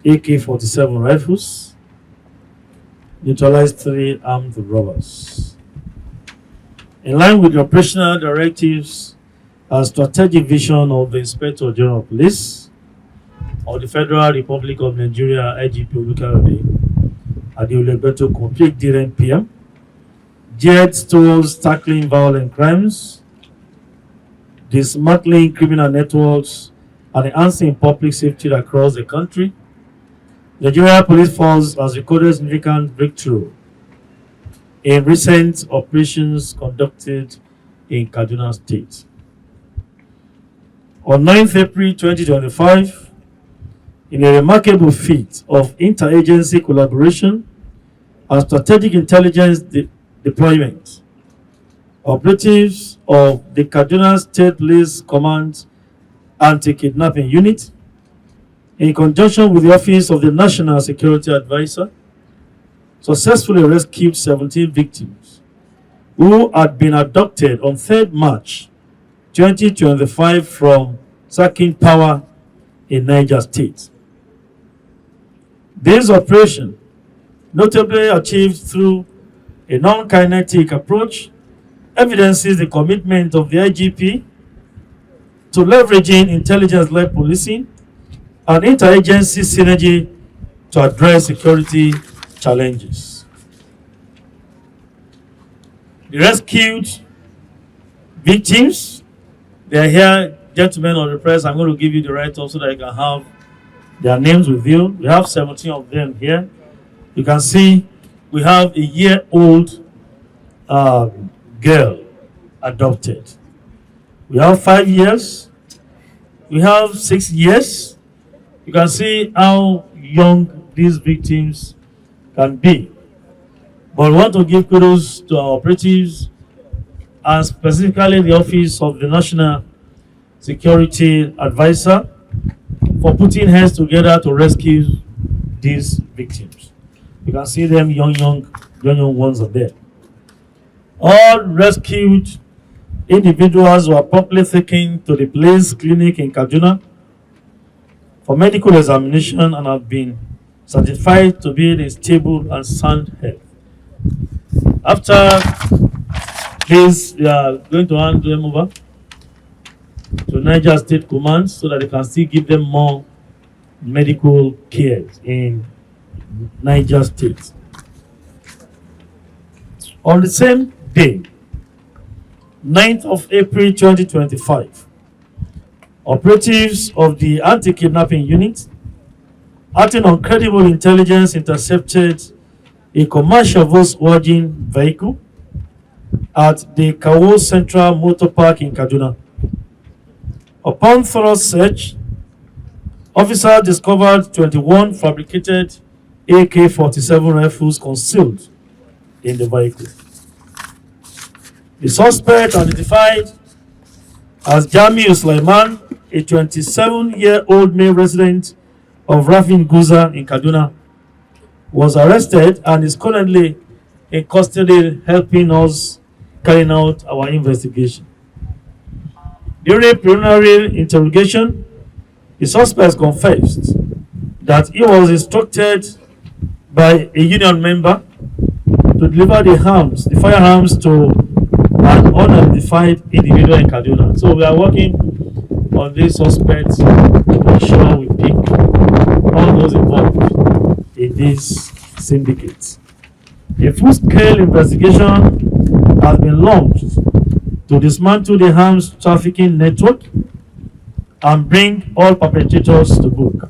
AK-47 rifles, neutralized 3 armed robbers. In line with the operational directives and strategic vision of the Inspector General of Police of the Federal Republic of Nigeria, IGP Olukayode Adeolegbe, to complete DRN PM, geared towards tackling violent crimes, dismantling criminal networks, and enhancing public safety across the country. The Nigeria Police Force has recorded significant breakthrough in recent operations conducted in Kaduna State. On 9th April 2025, in a remarkable feat of interagency collaboration and strategic intelligence deployment, operatives of the Kaduna State Police Command Anti-Kidnapping Unit, in conjunction with the Office of the National Security Advisor, successfully rescued 17 victims who had been abducted on 3rd March 2025 from Sakin Power in Niger State. This operation, notably achieved through a non-kinetic approach, evidences the commitment of the IGP to leveraging intelligence-led policing and interagency synergy to address security challenges. The rescued victims, they are here, gentlemen of the press. I'm going to give you the write-up so that you can have their names with you. We have 17 of them here. You can see we have a year-old girl adopted. We have 5 years. We have 6 years. You can see how young these victims can be. But we want to give kudos to our operatives and specifically the Office of the National Security Advisor for putting heads together to rescue these victims. You can see them young ones are there. All rescued individuals were promptly taken to the police clinic in Kaduna for medical examination and have been certified to be in stable and sound health. After this, we are going to hand them over to Niger State Command so that they can still give them more medical care in Niger State. On the same day, 9th of April 2025, operatives of the Anti-Kidnapping Unit, acting on credible intelligence, intercepted a commercial Volkswagen vehicle at the Kawo Central Motor Park in Kaduna. Upon thorough search, officers discovered 21 fabricated AK-47 rifles concealed in the vehicle. The suspect, identified as Jamiu Sulaiman, a 27-year-old male resident of Rafin Guza in Kaduna, was arrested and is currently in custody helping us carrying out our investigation. During preliminary interrogation, the suspect confessed that he was instructed by a union member to deliver the firearms to an unidentified individual in Kaduna. So we are working on this suspect to ensure we pick all those involved in this syndicate. A full-scale investigation has been launched to dismantle the arms trafficking network and bring all perpetrators to book.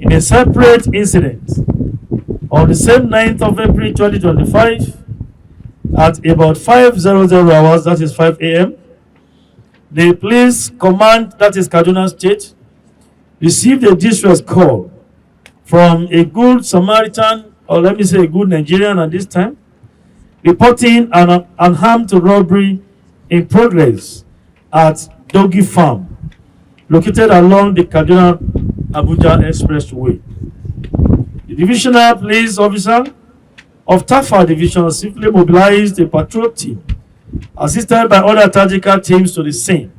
In a separate incident, on the same 9th of April 2025, at about 5:00 hours, that is 5 a.m., the police command, that is Kaduna State, received a distress call from a good Samaritan, or let me say a good Nigerian at this time, reporting an armed robbery in progress at Doggy Farm, located along the Kaduna-Abuja Expressway. The divisional police officer of Tafa Division simply mobilized a patrol team, assisted by other tactical teams, to the scene.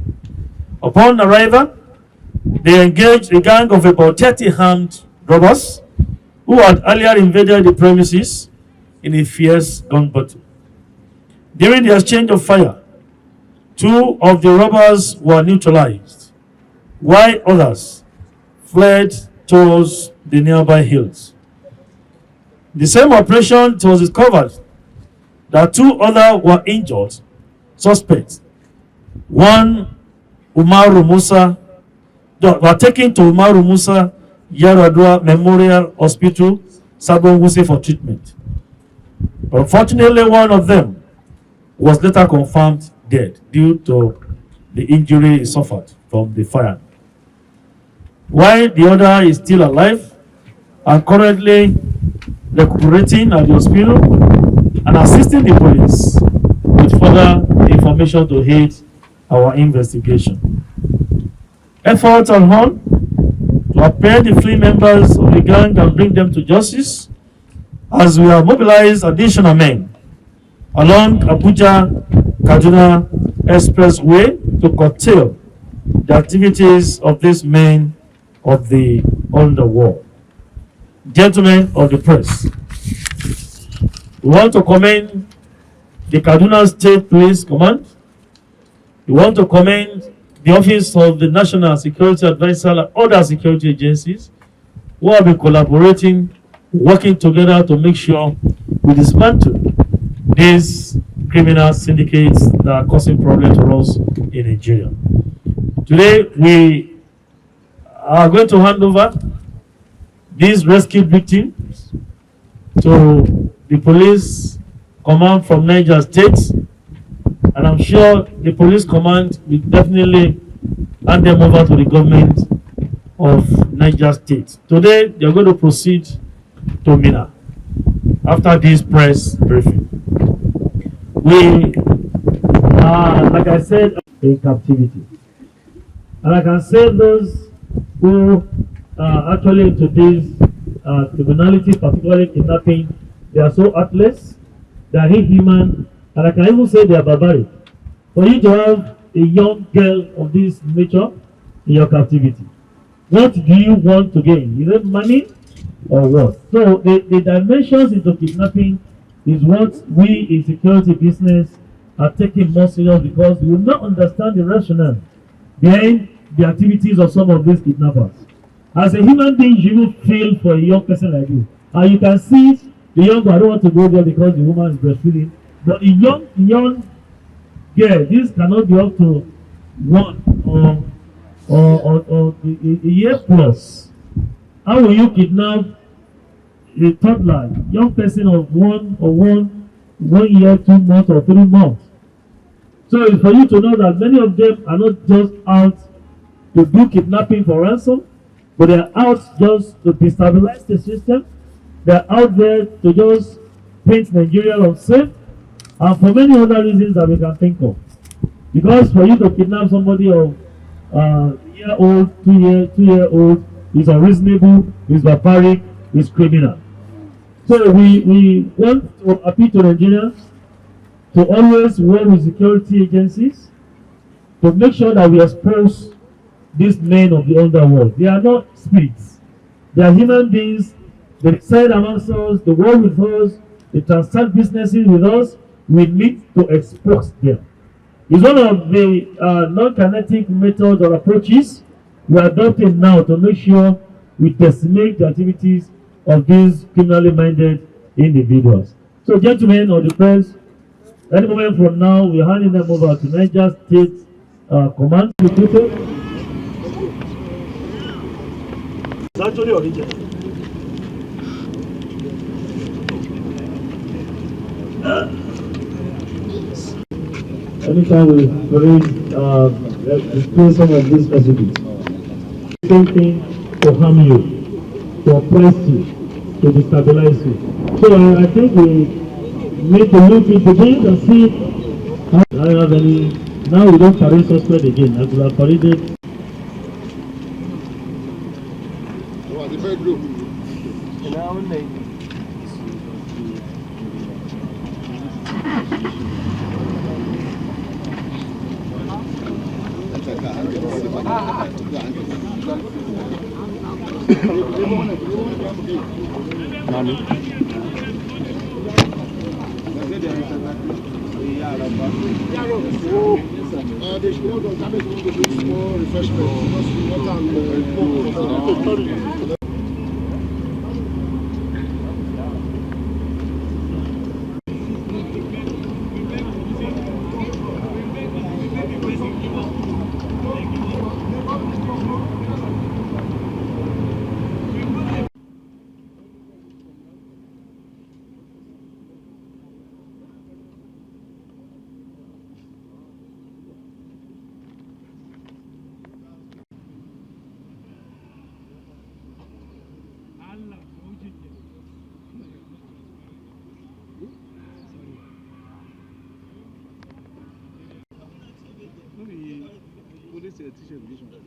Upon arrival, they engaged a gang of about 30 armed robbers who had earlier invaded the premises in a fierce gun battle. During the exchange of fire, 2 of the robbers were neutralized, while others fled towards the nearby hills. In the same operation, it was discovered that 2 others were injured suspects. One, Umaru Musa, were taken to Umaru Musa Yaradua Memorial Hospital, Sabon Wuse, for treatment. But unfortunately, one of them was later confirmed dead due to the injury he suffered from the fire, while the other is still alive and currently recuperating at the hospital and assisting the police with further information to aid our investigation. Efforts are on to apprehend the fleeing members of the gang and bring them to justice, as we have mobilized additional men along Abuja Kaduna Expressway to curtail the activities of these men of the underworld. Gentlemen of the press, we want to commend the Kaduna State Police Command. We want to commend the Office of the National Security Advisor and other security agencies who have been collaborating, working together to make sure we dismantle these criminal syndicates that are causing problems to us in Nigeria. Today, we are going to hand over these rescued victims to the police command from Niger State, and I'm sure the police command will definitely hand them over to the government of Niger State. Today, they are going to proceed to Mina after this press briefing. We are, like I said, in captivity. And I can say those who are actually into this criminality, particularly kidnapping, they are so heartless, they are inhuman, and I can even say they are barbaric. For you to have a young girl of this nature in your captivity, what do you want to gain? Is it money or what? So the dimensions into kidnapping is what we in security business are taking more serious, because we will not understand the rationale behind the activities of some of these kidnappers. As a human being, you will feel for a young person like you. And you can see the young girl, I don't want to go there because the woman is breastfeeding. But a young girl, this cannot be up to 1 or a year plus. How will you kidnap a toddler, young person of 1 year, 2 months, or 3 months? So it's for you to know that many of them are not just out to do kidnapping for ransom, but they are out just to destabilize the system. They are out there to just paint Nigeria unsafe, and for many other reasons that we can think of. Because for you to kidnap somebody of year old, 2 year old is unreasonable, is barbaric, is criminal. So we want to appeal to Nigerians to always work with security agencies to make sure that we expose these men of the underworld. They are not spirits. They are human beings. They reside amongst us, they work with us, they transact businesses with us. We need to expose them. It's one of the non-kinetic methods or approaches we are adopting now to make sure we decimate the activities of these criminally minded individuals. So, gentlemen of the press, any moment from now, we're handing them over to Niger State Command. It's actually original. Anytime we display some of these facilities, same thing to harm you, to oppress you, to destabilize you. So I think we need to look into this and see how do I have any. Now we don't parade suspect again, as we have paraded. There's no damage to the small refreshment. Just water and police teacher education.